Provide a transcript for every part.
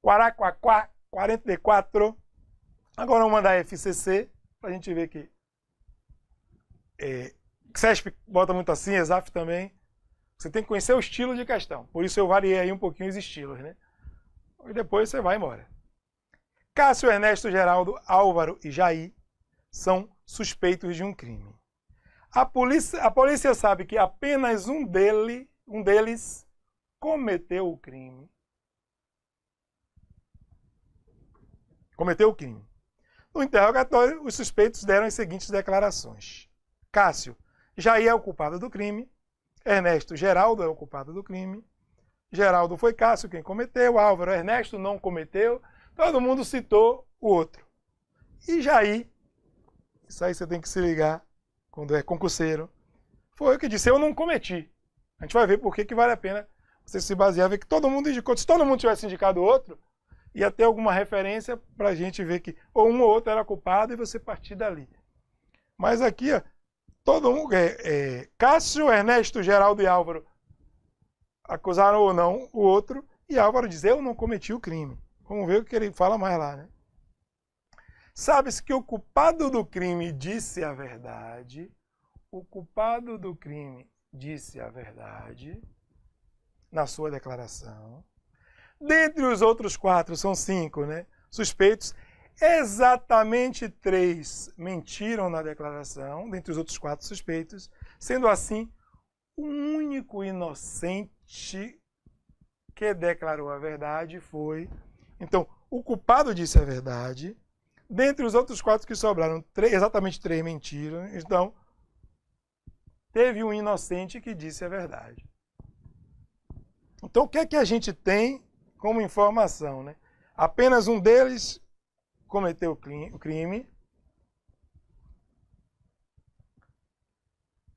Quaraquaquá, 44. Agora vamos mandar FCC, para a gente ver que CESP bota muito assim, ESAF também. Você tem que conhecer o estilo de questão. Por isso eu variei aí um pouquinho os estilos, né? E depois você vai embora. Cássio, Ernesto, Geraldo, Álvaro e Jair são suspeitos de um crime. A polícia sabe que apenas um deles cometeu o crime. Cometeu o crime. No interrogatório, os suspeitos deram as seguintes declarações. Cássio, Jair é o culpado do crime. Ernesto, Geraldo é o culpado do crime. Geraldo foi Cássio quem cometeu. Álvaro, Ernesto não cometeu. Todo mundo citou o outro. E Jair, isso aí você tem que se ligar quando é concurseiro, foi o que disse, eu não cometi. A gente vai ver por que vale a pena você se basear, ver que todo mundo indicou. Se todo mundo tivesse indicado outro, ia ter alguma referência para a gente ver que ou um ou outro era culpado e você partir dali. Mas aqui, ó, todo mundo, Cássio, Ernesto, Geraldo e Álvaro acusaram ou não o outro, e Álvaro diz, eu não cometi o crime. Vamos ver o que ele fala mais lá, né? Sabe-se que o culpado do crime disse a verdade. O culpado do crime disse a verdade na sua declaração. Dentre os outros 4, são 5, né? Suspeitos, exatamente 3 mentiram na declaração, dentre os outros 4 suspeitos. Sendo assim, o único inocente que declarou a verdade foi... Então, o culpado disse a verdade. Dentre os outros 4 que sobraram, exatamente 3 mentiram. Então, teve um inocente que disse a verdade. Então, o que é que a gente tem como informação, né? Apenas um deles cometeu o crime.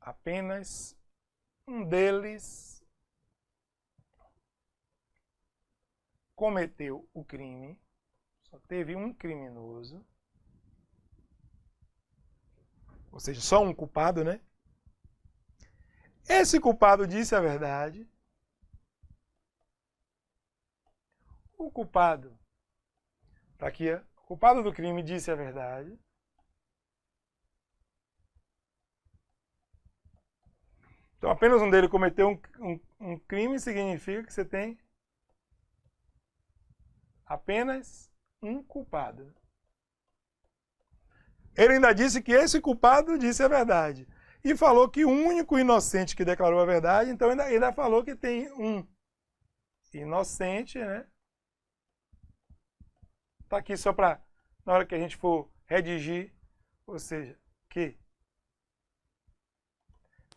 Apenas um deles cometeu o crime. Só teve um criminoso. Ou seja, só um culpado, né? Esse culpado disse a verdade. O culpado, tá aqui, o culpado do crime disse a verdade. Então, apenas um deles cometeu um crime, significa que você tem apenas um culpado. Ele ainda disse que esse culpado disse a verdade. E falou que o único inocente que declarou a verdade, então ainda falou que tem um inocente, né? Tá aqui só para, na hora que a gente for redigir, ou seja, que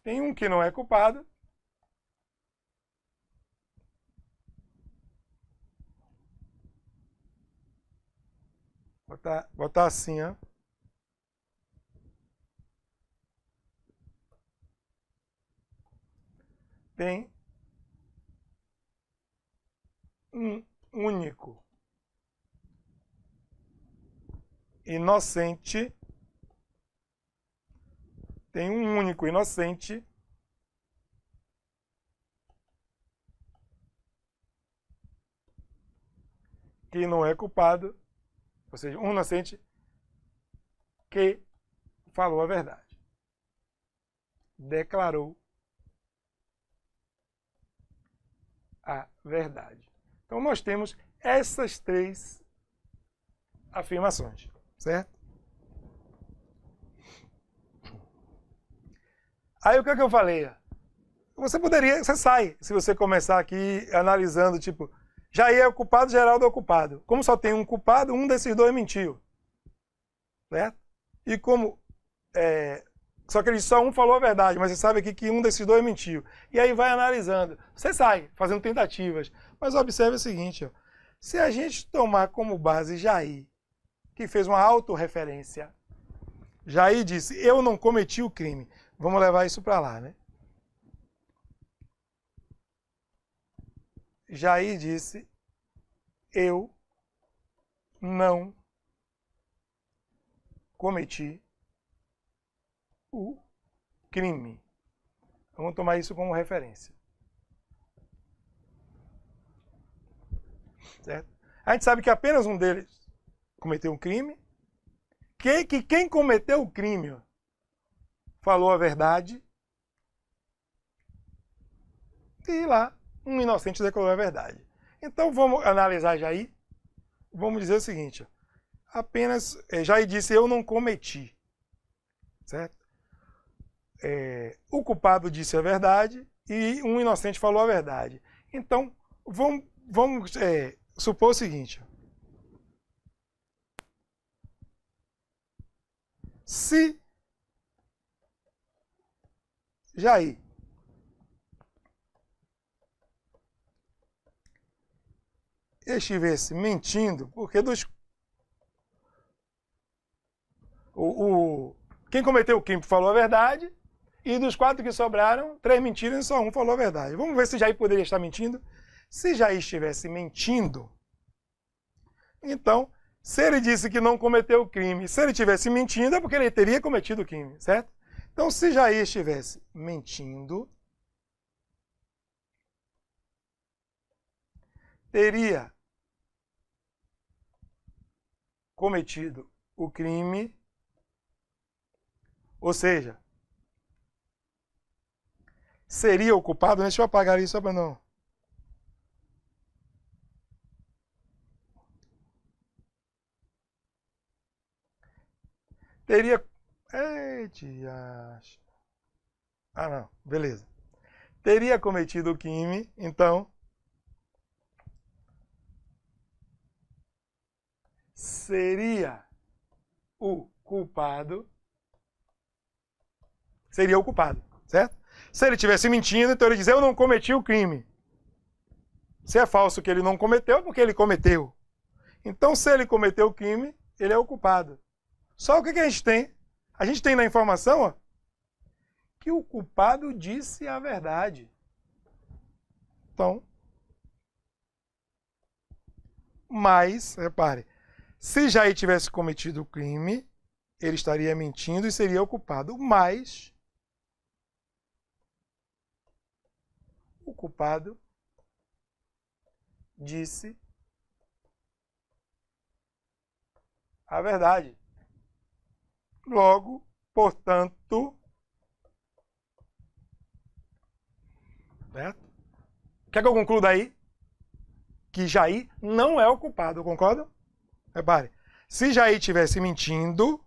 tem um que não é culpado. Botar assim, ó. Tem um único inocente. Tem um único inocente que não é culpado, ou seja, um inocente que falou a verdade. Declarou a verdade. Então nós temos essas 3 afirmações, certo? Aí o que é que eu falei? Você sai, se você começar aqui analisando, tipo, Jair é o culpado, Geraldo é o culpado. Como só tem um culpado, um desses 2 mentiu. Certo? E como só que só um falou a verdade, mas você sabe aqui que um desses 2 mentiu. E aí vai analisando. Você sai, fazendo tentativas. Mas observe o seguinte, ó. Se a gente tomar como base Jair, que fez uma autorreferência, Jair disse, eu não cometi o crime. Vamos levar isso para lá, né? Jair disse, eu não cometi o crime. Vamos tomar isso como referência. certo? A gente sabe que apenas um deles cometeu um crime, que quem cometeu o crime falou a verdade, e lá um inocente declarou a verdade. Então vamos analisar Jair. Vamos dizer o seguinte, apenas Jair disse eu não cometi, certo? O culpado disse a verdade e um inocente falou a verdade. Então vamos supor o seguinte, se Jair estivesse mentindo, porque quem cometeu o crime falou a verdade, e dos 4 que sobraram, 3 mentiram e só um falou a verdade. Vamos ver se Jair poderia estar mentindo. Se Jair estivesse mentindo, então, se ele disse que não cometeu o crime, se ele estivesse mentindo, é porque ele teria cometido o crime, certo? Então, se Jair estivesse mentindo, teria cometido o crime, ou seja, seria o culpado. Deixa eu apagar isso só para não... Teria... Ah, não. Beleza. Teria cometido o crime, então... seria o culpado. Seria o culpado, certo? Se ele estivesse mentindo, então ele diz, eu não cometi o crime. Se é falso que ele não cometeu, é porque ele cometeu. Então, se ele cometeu o crime, ele é o culpado. Só o que a gente tem? A gente tem na informação que o culpado disse a verdade. Então, mas, repare, se Jair tivesse cometido o crime, ele estaria mentindo e seria o culpado. Mas o culpado disse a verdade. Logo, portanto, certo? Quer que eu conclua daí? Que Jair não é o culpado, concordam? Repare, se Jair estivesse mentindo,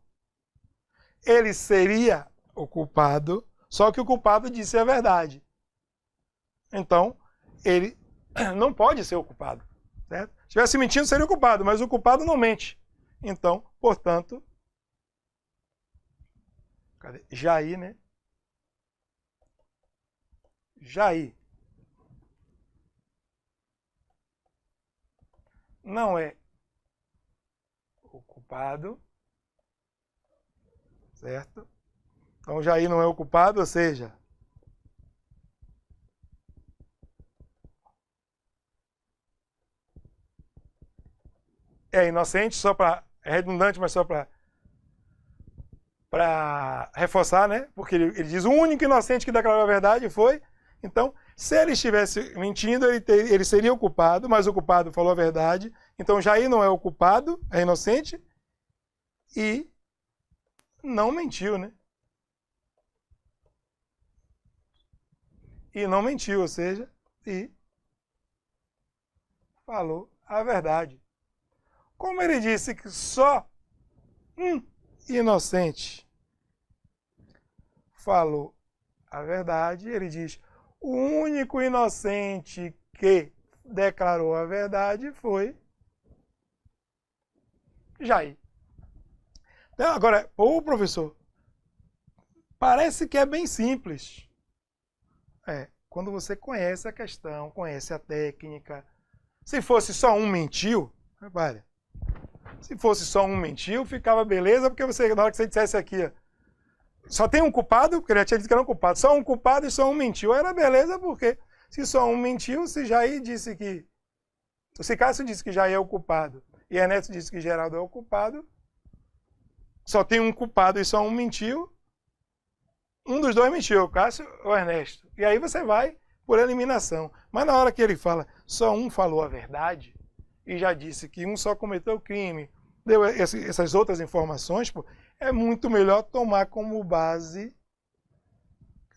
ele seria o culpado, só que o culpado disse a verdade. Então, ele não pode ser o culpado, certo? Se estivesse mentindo, seria o culpado, mas o culpado não mente. Então, portanto, cadê? Jair, né? Jair não é o culpado, certo? Então, Jair não é o culpado, ou seja, é inocente, só para... É redundante, mas só para reforçar, né? Porque ele diz, o único inocente que declarou a verdade foi... Então, se ele estivesse mentindo, ele seria o culpado, mas o culpado falou a verdade. Então, Jair não é o culpado, é inocente e não mentiu, né? E não mentiu, ou seja, e falou a verdade. Como ele disse que só um inocente falou a verdade, ele diz, o único inocente que declarou a verdade foi Jair. Então, agora, professor, parece que é bem simples. Quando você conhece a questão, conhece a técnica. Se fosse só um mentiu, repare, se fosse só um mentiu, ficava beleza, porque você, na hora que você dissesse aqui, só tem um culpado, porque ele já tinha dito que era um culpado, só um culpado e só um mentiu. Era beleza, porque se só um mentiu, se Jair disse que... Se Cássio disse que Jair é o culpado e Ernesto disse que Geraldo é o culpado, só tem um culpado e só um mentiu, um dos dois mentiu, Cássio ou Ernesto. E aí você vai por eliminação. Mas na hora que ele fala, só um falou a verdade, e já disse que um só cometeu o crime, deu essas outras informações, pô, é muito melhor tomar como base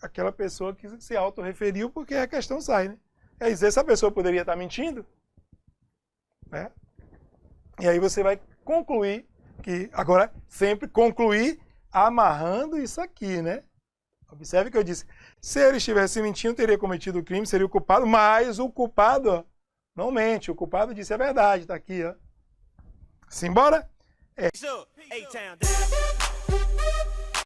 aquela pessoa que se autorreferiu, porque a questão sai, né? Quer dizer, essa pessoa poderia estar mentindo, né? E aí você vai concluir que, agora, sempre concluir amarrando isso aqui, né? Observe que eu disse, se ele estivesse mentindo, teria cometido o crime, seria o culpado, mas o culpado, ó, não mente, o culpado disse a verdade, tá aqui, ó. Simbora?